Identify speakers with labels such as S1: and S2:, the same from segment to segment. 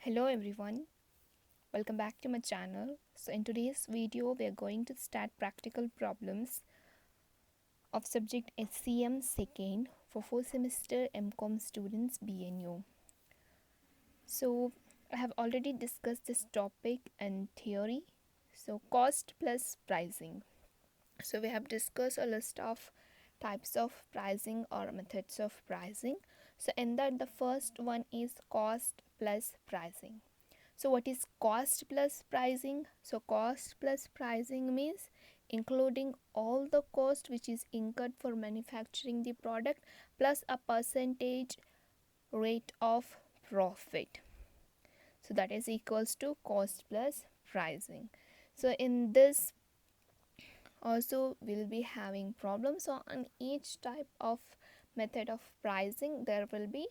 S1: Hello everyone, welcome back to my channel. So in today's video we are going to start practical problems of subject SCM second for 4th semester MCOM students BNU. So I have already discussed this topic in theory. So cost plus pricing. So we have discussed a list of types of pricing or methods of pricing. So in that the first one is cost plus pricing. So what is cost plus pricing? So cost plus pricing means including all the cost which is incurred for manufacturing the product plus a percentage rate of profit. So that is equals to cost plus pricing. So in this also we'll be having problems. So on each type of method of pricing there will be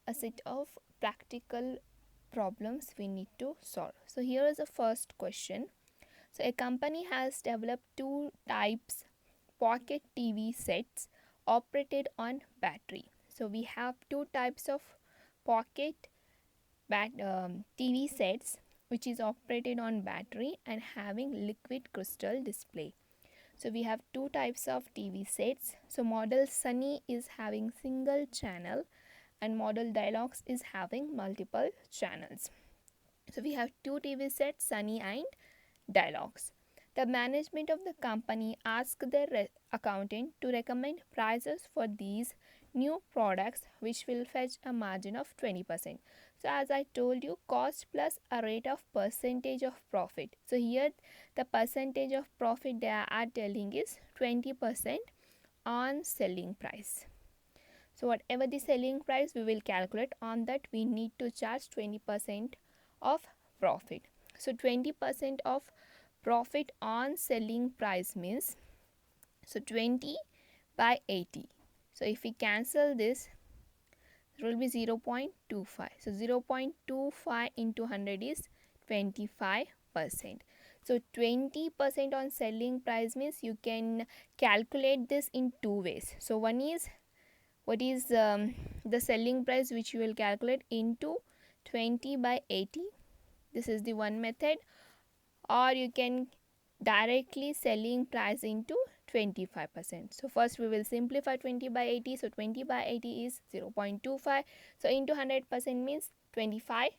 S1: a set of practical problems we need to solve. So here is the first question. So a company has developed two types pocket TV sets operated on battery. So we have two types of pocket TV sets which is operated on battery and having liquid crystal display. So we have two types of TV sets. So model Sunny is having single channel and model Dialogs is having multiple channels. So we have two TV sets, Sunny and Dialogs. The management of the company asked their accountant to recommend prices for these new products which will fetch a margin of 20%. So as I told you, cost plus a rate of percentage of profit. So here the percentage of profit they are telling is 20% on selling price. So whatever the selling price we will calculate, on that we need to charge 20% of profit. So 20% of profit on selling price means, so 20 by 80. So if we cancel this, it will be 0.25. So 0.25 into 100 is 25%. So 20% on selling price means you can calculate this in two ways. So one is what is the selling price which you will calculate into 20 by 80. This is the one method. Or you can directly selling price into 25%. So first we will simplify 20 by 80. So 20 by 80 is 0.25. So into 100% means 25%.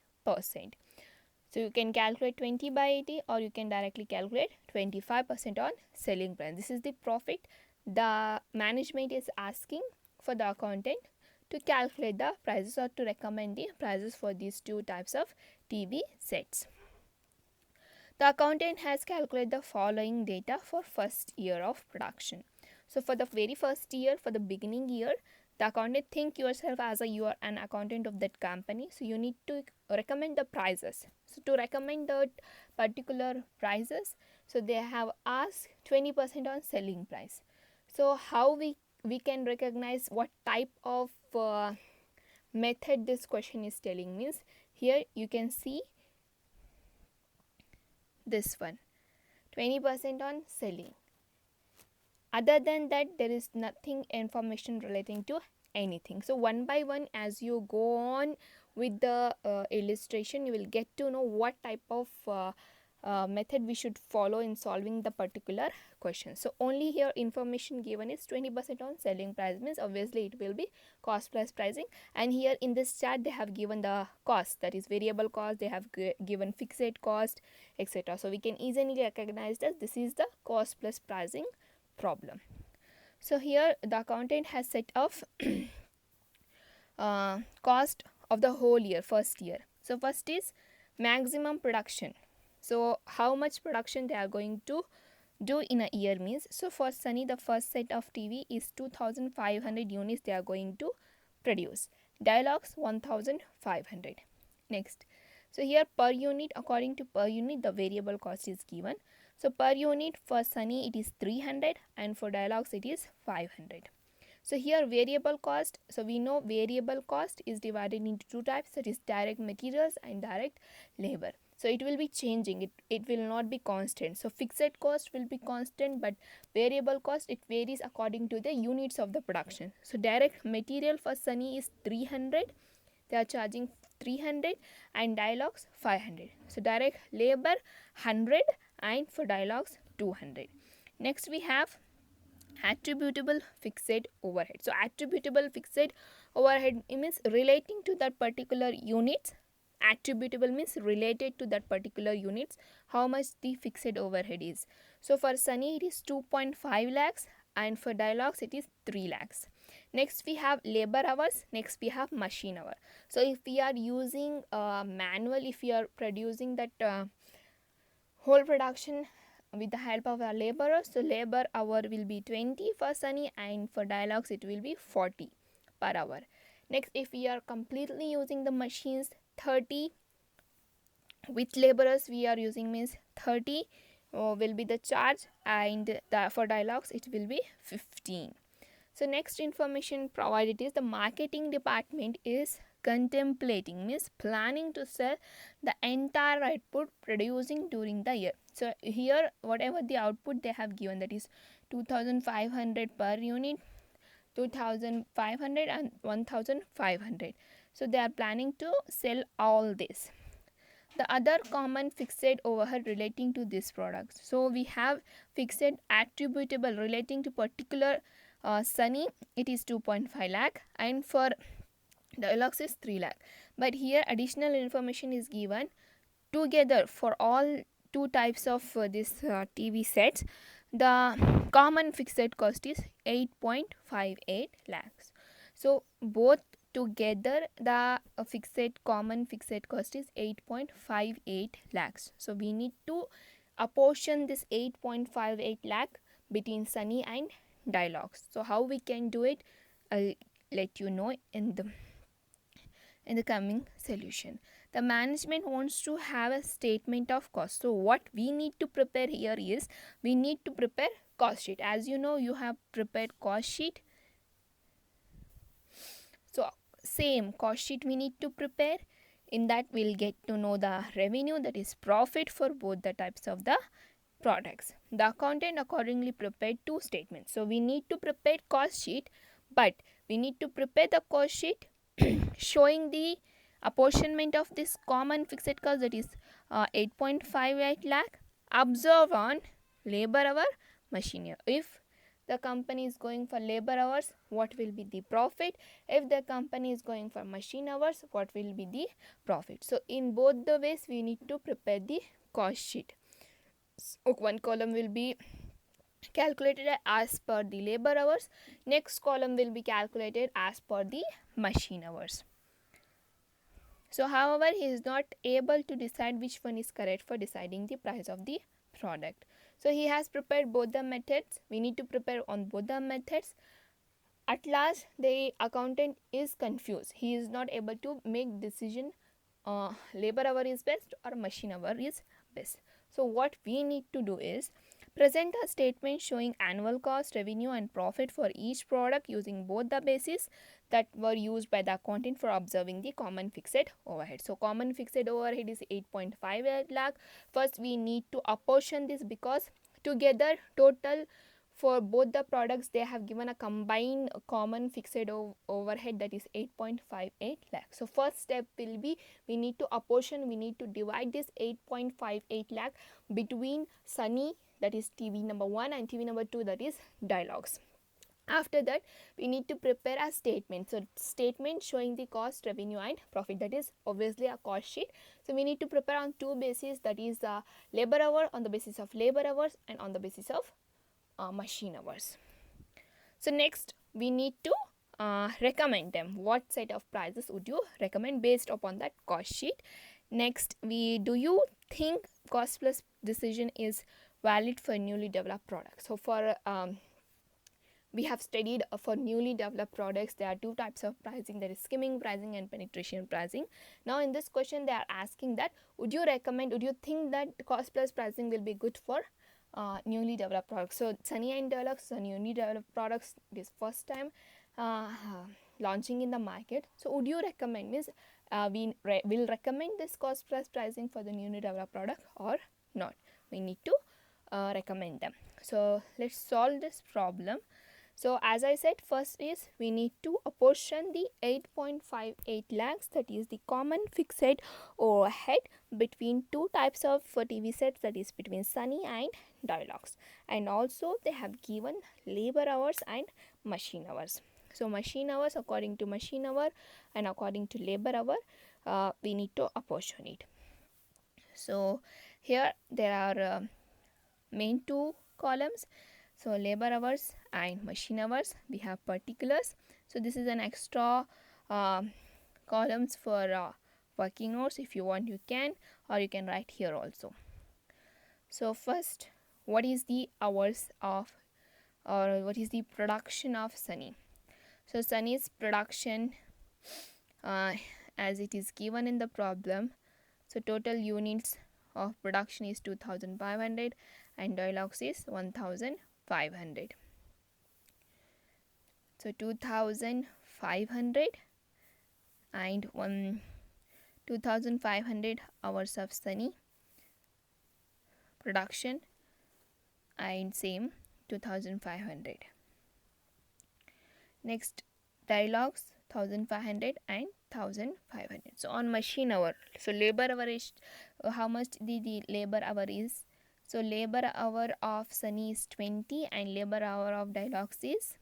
S1: So you can calculate 20 by 80 or you can directly calculate 25% on selling price. This is the profit the management is asking for the accountant to calculate the prices or to recommend the prices for these two types of TV sets. The accountant has calculated the following data for first year of production. So for the very first year, for the beginning year, the accountant, think yourself as you are an accountant of that company. So you need to recommend the prices. So to recommend the particular prices, so they have asked 20% on selling price. So how we can recognize what type of method this question is telling means, here you can see this one, 20% on selling. Other than that, there is nothing information relating to anything. So one by one, as you go on with the illustration, you will get to know what type of method we should follow in solving the particular question. So only here information given is 20% on selling price means obviously it will be cost plus pricing, and here in this chart they have given the cost, that is variable cost, they have given fixed cost, etc. So we can easily recognize that this is the cost plus pricing problem. So here the accountant has set of cost of the whole year, first year. So first is maximum production. So how much production they are going to do in a year means, so for Sunny the first set of TV is 2500 units they are going to produce. Dialogs 1500. Next, so here per unit, according to per unit the variable cost is given. So per unit for Sunny it is 300 and for Dialogs it is 500. So here variable cost, so we know variable cost is divided into two types, that is direct materials and direct labor. So it will be changing, it will not be constant. So fixed cost will be constant, but variable cost it varies according to the units of the production. So direct material for Sunny is 300, they are charging 300 and Dialogs 500. So direct labor 100 and for Dialogs 200. Next we have attributable fixed overhead. So attributable fixed overhead means relating to that particular units. Attributable means related to that particular units how much the fixed overhead is. So for Sunny it is 2.5 lakhs and for Dialogs it is 3 lakhs. Next we have labor hours. Next we have machine hour. So if we are using manual, if we are producing that whole production with the help of our laborers, so labor hour will be 20 for Sunny and for Dialogs it will be 40 per hour. Next, if we are completely using the machines, 30 with laborers we are using means 30 will be the charge, and for Dialogs it will be 15. So next information provided is the marketing department is contemplating means planning to sell the entire output producing during the year. So here whatever the output they have given, that is 2500 per unit, 2500 and 1500. So they are planning to sell all this. The other common fixed overhead relating to these products. So we have fixed attributable relating to particular Sunny it is 2.5 lakh and for Dialogs is 3 lakh. But here additional information is given together for all two types of this TV sets. The common fixed cost is 8.58 lakhs. So both together the common fixed cost is 8.58 lakhs. So we need to apportion this 8.58 lakh between Sunny and Dialogs. So how we can do it, I'll let you know in the coming solution. The management wants to have a statement of cost. So what we need to prepare here is we need to prepare cost sheet. As you know, you have prepared cost sheet. So same cost sheet we need to prepare. In that we'll get to know the revenue, that is profit for both the types of the products. The accountant accordingly prepared two statements. So we need to prepare cost sheet, but we need to prepare the cost sheet showing the apportionment of this common fixed cost, that is 8.58 lakh. Observe on labor hour, machine hour. If the company is going for labor hours, what will be the profit? If the company is going for machine hours, what will be the profit? So in both the ways we need to prepare the cost sheet. So one column will be calculated as per the labor hours, next column will be calculated as per the machine hours. So however he is not able to decide which one is correct for deciding the price of the product. So he has prepared both the methods. We need to prepare on both the methods. At last the accountant is confused. He is not able to make decision labor hour is best or machine hour is best. So what we need to do is present a statement showing annual cost, revenue and profit for each product using both the bases that were used by the accountant for observing the common fixed overhead. So common fixed overhead is 8.58 lakh. First we need to apportion this because together total for both the products they have given a combined common fixed overhead, that is 8.58 lakh. So first step will be we need to apportion, we need to divide this 8.58 lakh between Sunny, that is TV number 1, and TV number 2, that is Dialogs. After that we need to prepare a statement. So statement showing the cost, revenue and profit, that is obviously a cost sheet. So we need to prepare on two bases, that is labor hour, on the basis of labor hours, and on the basis of machine hours. So next we need to recommend them. What set of prices would you recommend based upon that cost sheet? Next, do you think cost plus decision is valid for newly developed products? So for we have studied for newly developed products there are two types of pricing, that is skimming pricing and penetration pricing. Now in this question they are asking that would you think that cost plus pricing will be good for newly developed products? So Sunny and Dialogs are newly developed products, this first time launching in the market. So would you recommend, means we will recommend this cost plus pricing for the newly developed product or not? We need to recommend them. So let's solve this problem. So as I said, first is we need to apportion the 8.58 lakhs, that is the common fixed overhead, between two types of TV sets, that is between Sunny and Dialogues. And also they have given labor hours and machine hours. So machine hours according to machine hour and according to labor hour, we need to apportion it. So here there are main two columns, so labor hours and machine hours. We have particulars, so this is an extra uh, columns for working hours. If you want, you can, or you can write here also. So first, what is the hours of, or what is the production of Sunny? So Sunny's production, uh, as it is given in the problem, so total units of production is 2500 and Dialogues is 1500. So 2500 and 2500 hours of Sunny production, and same 2500. Next, Dialogues 1500 and 1500. So on machine hour, so labor hour is how much the labor hour is. So labor hour of Sunny is 20 and labor hour of Dialogues is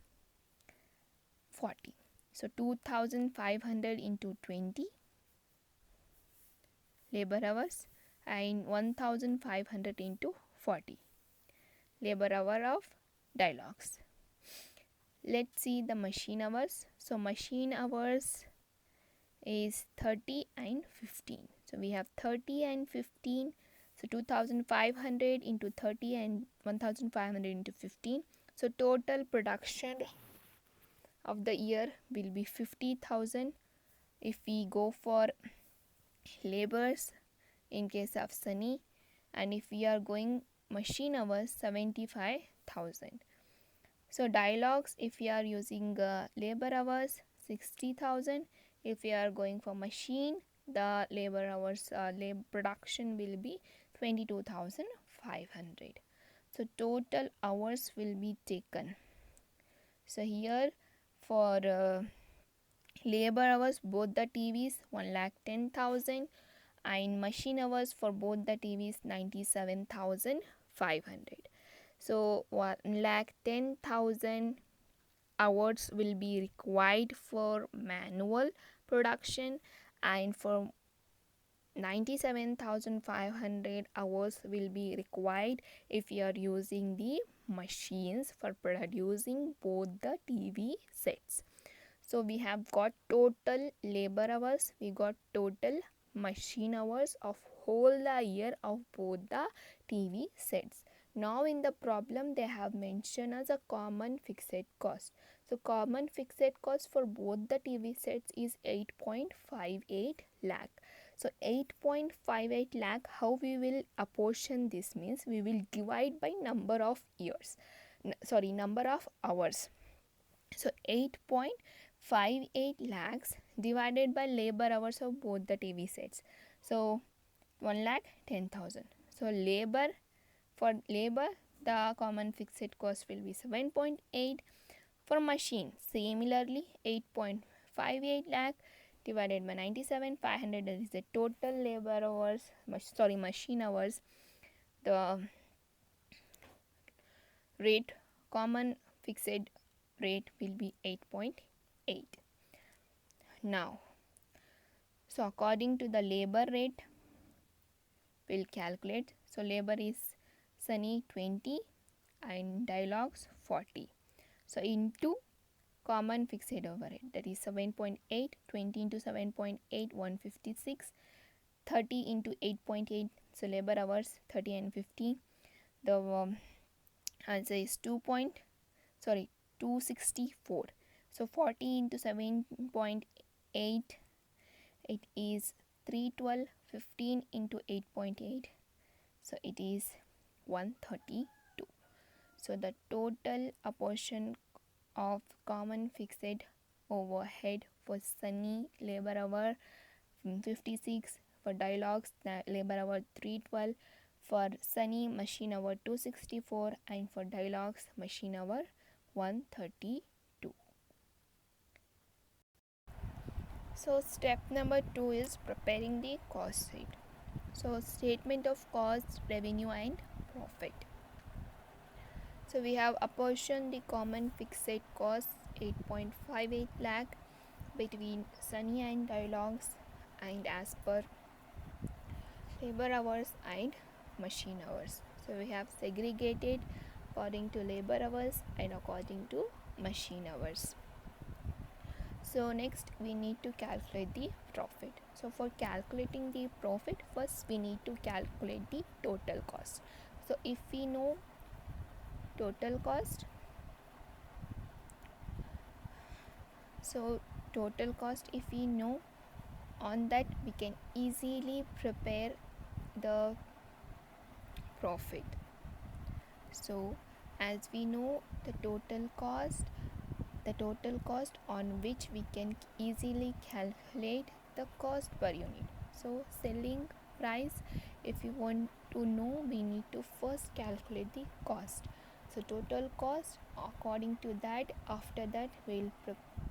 S1: 40. So 2500 into 20 labor hours and 1500 into 40 labor hour of Dialogues. Let's see the machine hours. So machine hours is 30 and 15. So we have 30 and 15. So 2500 into 30 and 1500 into 15. So total production of the year will be 50,000 if we go for labors in case of Sunny, and if we are going machine hours, 75,000. So Dialogues, if we are using labor hours, 60,000. If we are going for machine, the labor hours production will be 22,500. So total hours will be taken. So here for labor hours, both the TVs 1,10,000 and machine hours for both the TVs 97,500. So 1,10,000 hours will be required for manual production, and for 97,500 hours will be required if you are using the machines for producing both the TV sets. So we have got total labor hours, we got total machine hours of whole the year of both the TV sets. Now in the problem they have mentioned as a common fixed cost. So common fixed cost for both the TV sets is 8.58 lakh. So 8.58 lakh, how we will apportion this means we will divide by number of years, number of hours. So 8.58 lakhs divided by labor hours of both the TV sets. So 1,10,000. So for labor the common fixed cost will be 7.8. For machine similarly 8.58 lakh divided by 97,500, that is the total labor hours, machine hours. The rate, common fixed rate will be 8.8. Now, so according to the labor rate, we'll calculate. So labor is Sunny 20 and Dialogues 40. So into common fixed overhead, that is 7.8, 20 into 7.8, 156, 30 into 8.8, so labor hours 30 and 50. The answer is 264. So 40 into 7.8, it is 312. 15 into 8.8, so it is 132. So the total apportion of common fixed overhead for Sunny labor hour 56, for Dialogues labor hour 312, for Sunny machine hour 264, and for Dialogues machine hour 132. So step number 2 is preparing the cost sheet. So statement of cost, revenue and profit. So we have apportioned the common fixed costs 8.58 lakh between Sunny and Dialogues and as per labor hours and machine hours. So we have segregated according to labor hours and according to machine hours. So next we need to calculate the profit. So for calculating the profit, first we need to calculate the total cost. So if we know total cost, if we know, on that we can easily prepare the profit. So as we know the total cost on which we can easily calculate the cost per unit. So selling price, if you want to know, we need to first calculate the cost. So total cost, according to that, after that we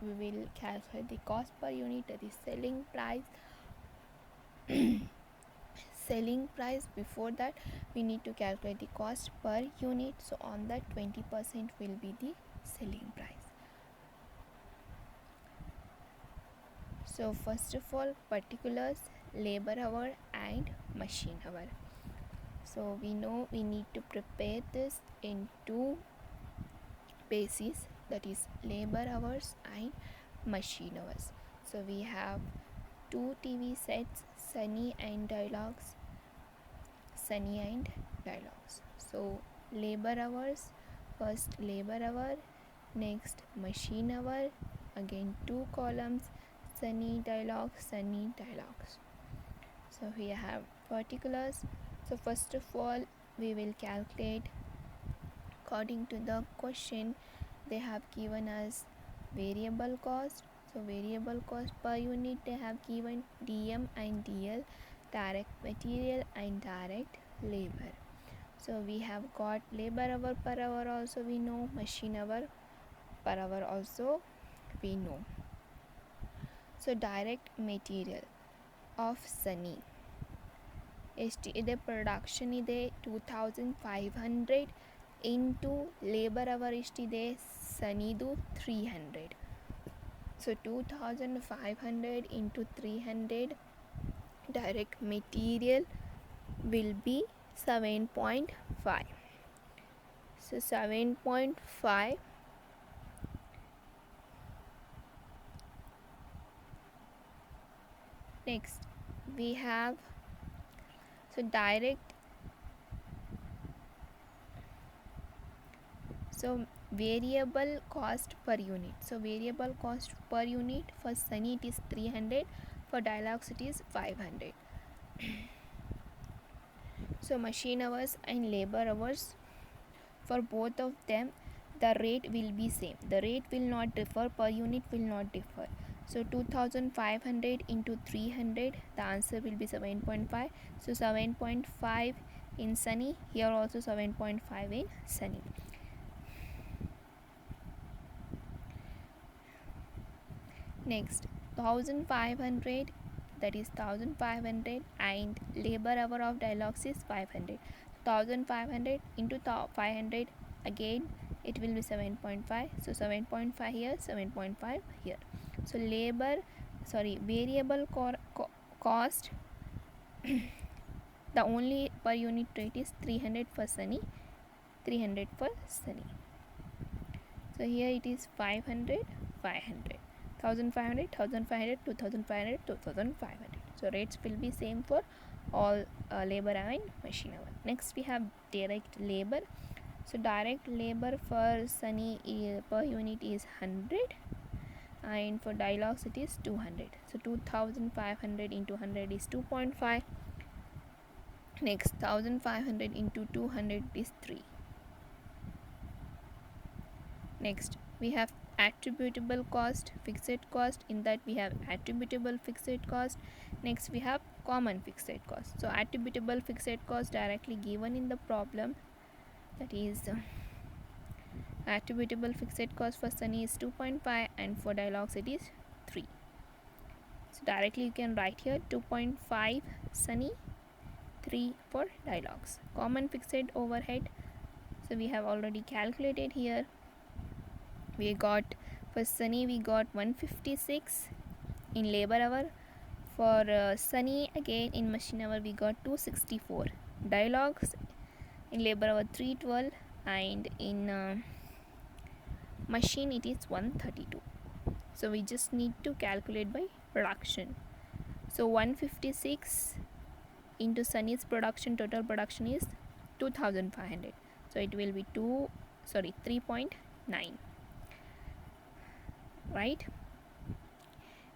S1: will calculate the cost per unit, that is selling price. Before that we need to calculate the cost per unit. So on that 20% will be the selling price. So first of all, particulars, labor hour and machine hour. So we know we need to prepare this in two bases, that is labor hours and machine hours. So we have two TV sets, Sunny and Dialogues. So labor hours, first labor hour, next machine hour, again two columns, Sunny Dialogues. So we have particulars. So first of all we will calculate according to the question. They have given us variable cost. So variable cost per unit, they have given DM and DL, direct material and direct labor. So we have got labor hour per hour also we know, machine hour per hour also we know. So direct material of Sunny the production ಇದೆ 2500 into labor hour ಎಷ್ಟಿದೆ Sunnyದು 300. So 2500 into 300 direct material will be 7.5. So 7.5 next we have variable cost per unit. So variable cost per unit for Sunny it is 300, for Dialogues it is 500. So machine hours and labor hours, for both of them the rate will be same. The rate will not differ, per unit will not differ. So 2500 into 300, the answer will be 7.5. So 7.5 in Sunny, here also 7.5 in Sunny. Next 1500, that is 1500 and labor hour of Dialogues is 500. 1500 into 500, again it will be 7.5. So 7.5 here, 7.5 here. So variable cost the only per unit rate is 300 for Sunny. So here it is 500, 1500, 2500, 2500. So rates will be same for all labor and machine hour. Next we have direct labor. So direct labor for Sunny per unit is 100 and for Dialogues it is 200. So 2500 into 100 is 2.5. Next 1500 into 200 is 3. Next we have attributable cost, fixed cost. In that we have attributable fixed cost. Next we have common fixed cost. So attributable fixed cost directly given in the problem, that is Attributable fixed cost for Sunny is 2.5 and for Dialogues it is 3. So directly you can write here 2.5 Sunny, 3 for Dialogues. Common fixed overhead, so we have already calculated here. We got for Sunny we got 156 in labor hour. For Sunny again in machine hour we got 264. Dialogues in labor hour 312 and in machine it is 132. So we just need to calculate by production. So 156 into Sunny's production, total production is 2500. So it will be 3.9, right?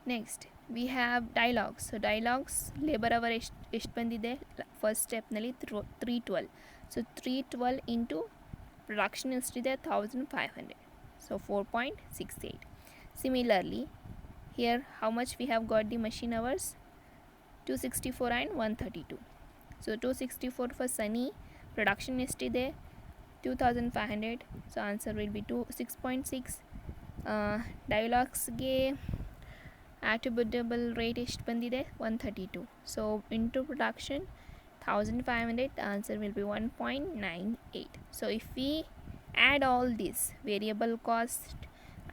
S1: Next we have Dialogues. So Dialogues labor hour ಎಷ್ಟು ಬಂದಿದೆ first ಸ್ಟೆಪ್ನಲ್ಲಿ 312. So 312 into production ಎಷ್ಟಿದೆ 1500. So 4.68. Similarly here how much we have got the machine hours, 264 and 132. So 264 for Sunny, production ಎಷ್ಟಿದೆ 2500. So answer will be 6.6. Dialoguesಗೆ attributable rate ಎಷ್ಟು ಬಂದಿದೆ 132. So into production 1500, the answer will be 1.98. So if we add all this variable cost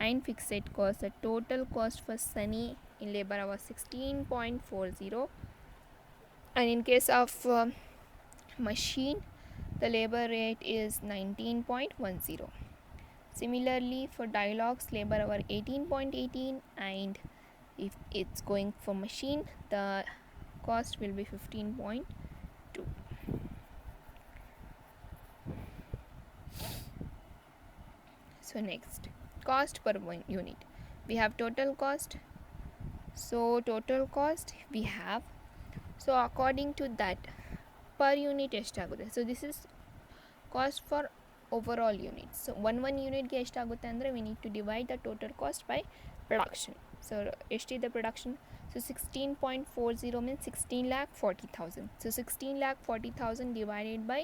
S1: and fixed cost, the total cost for Sunny in labor hour 16.40, and in case of machine the labor rate is 19.10. Similarly for Dialogues labor hour 18.18, and if it's going for machine the cost will be 15.2. So next, cost per one unit. We have total cost. So total cost we have, so according to that per unit ಎಷ್ಟಾಗುತ್ತೆ. So this is cost for overall units. So one unit ಗೆ ಎಷ್ಟಾಗುತ್ತೆ ಅಂದರೆ we need to divide the total cost by production. So ಎಷ್ಟಿದೆ production? So 16.40 means 16,40,000. So 16,40,000 divided by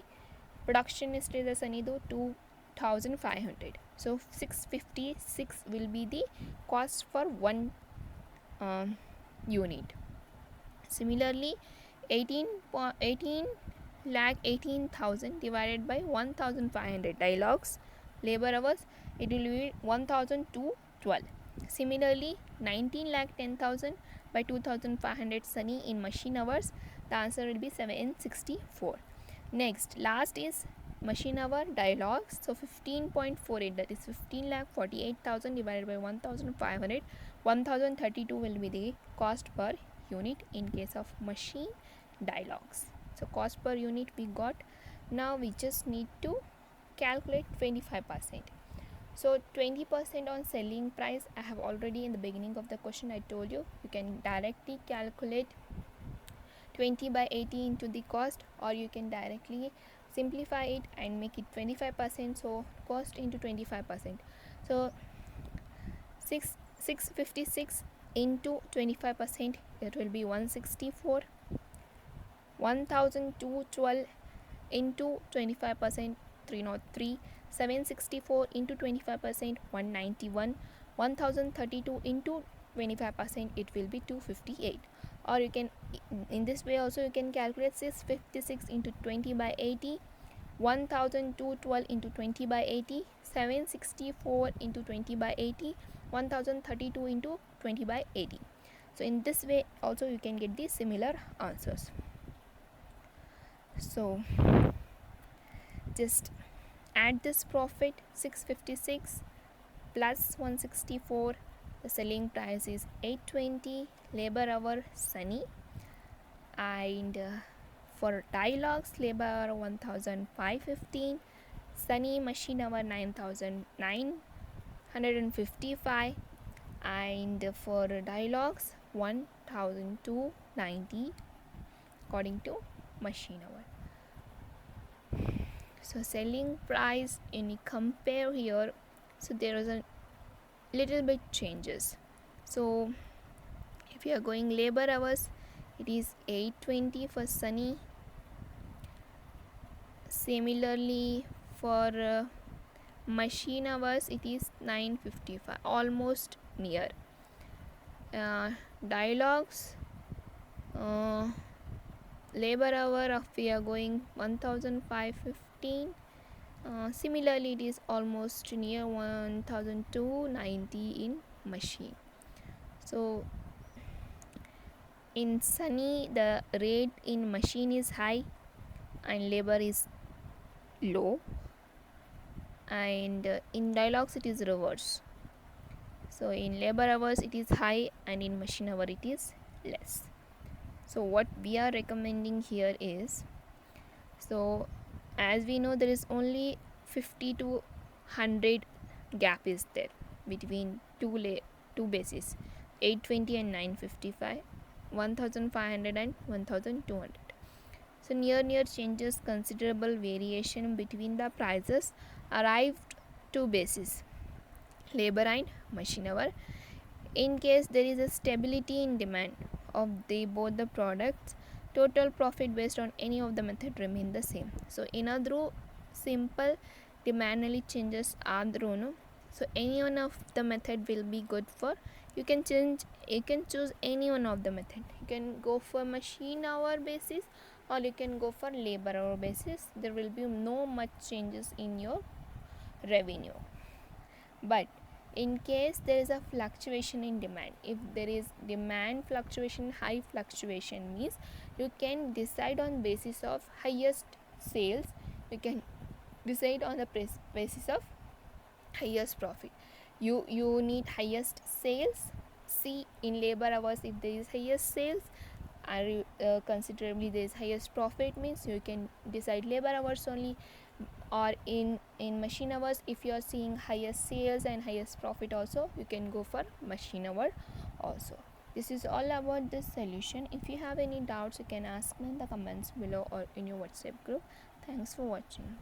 S1: production ಎಷ್ಟಿದೆ ಸನಿದು 2500. So 656 will be the cost for one unit. Similarly 18,18,000 divided by 1500 Dialogues labor hours, it will be 1212. Similarly 19,10,000 by 2500 Sunny in machine hours, the answer will be 764. Next, last is machine hour Dialogues. So 15.48, that is 15,48,000 divided by 1500, 1032 will be the cost per unit in case of machine Dialogues. So cost per unit we got. Now we just need to calculate 25%. So 20% on selling price, I have already in the beginning of the question I told you, you can directly calculate 20 by 80 into the cost, or you can directly simplify it and make it 25%. So cost into 25%. So 656 into 25%, it will be 164. 1212 into 25%, 303. 764 into 25%, 191. 1032 into 25%, it will be 258. Or you can, in this way also you can calculate 656 into 20 by 80, 1212 into 20 by 80, 764 into 20 by 80, 1032 into 20 by 80. So in this way also you can get the similar answers. So just add this profit 656 plus 164, the selling price is 820, labor hour Sunny, and for Dialogues labor hour 1515, Sunny machine hour 9,955, and for Dialogues 1,290 according to machine hour. So selling price, when you compare here, so there is a little bit changes. So if you are going labor hours, it is 820 for Sunny. Similarly for machine hours it is 955, almost near. Dialogues, uh, labor hour of we are going 1515. Similarly, it is almost near 1290 in machine. So in Sunny, the rate in machine is high and labor is low, and in Dialogues it is reverse. So in labor hours it is high and in machine hour it is less. So what we are recommending here is, so as we know there is only 50 to 100 gap is there between two bases, 820 and 955, 1500 and 1200. So near changes, considerable variation between the prices arrived two bases, labor and machine hour. In case there is a stability in demand of both the products, total profit based on any of the method remain the same. So ಏನಾದರೂ simple demandly changes ಆದ್ರೂ, so any one of the method will be good for, you can choose any one of the method. You can go for machine hour basis or you can go for labor hour basis. There will be no much changes in your revenue. But in case there is a fluctuation in demand, if there is demand fluctuation, high fluctuation means you can decide on basis of highest sales, you can decide on the basis of highest profit. You need highest sales. See, in labor hours if there is highest sales and considerably there is highest profit means you can decide labor hours only, or in machine hours if you are seeing highest sales and highest profit also, you can go for machine hour also. This is all about this solution. If you have any doubts you can ask me in the comments below or in your WhatsApp group. Thanks for watching.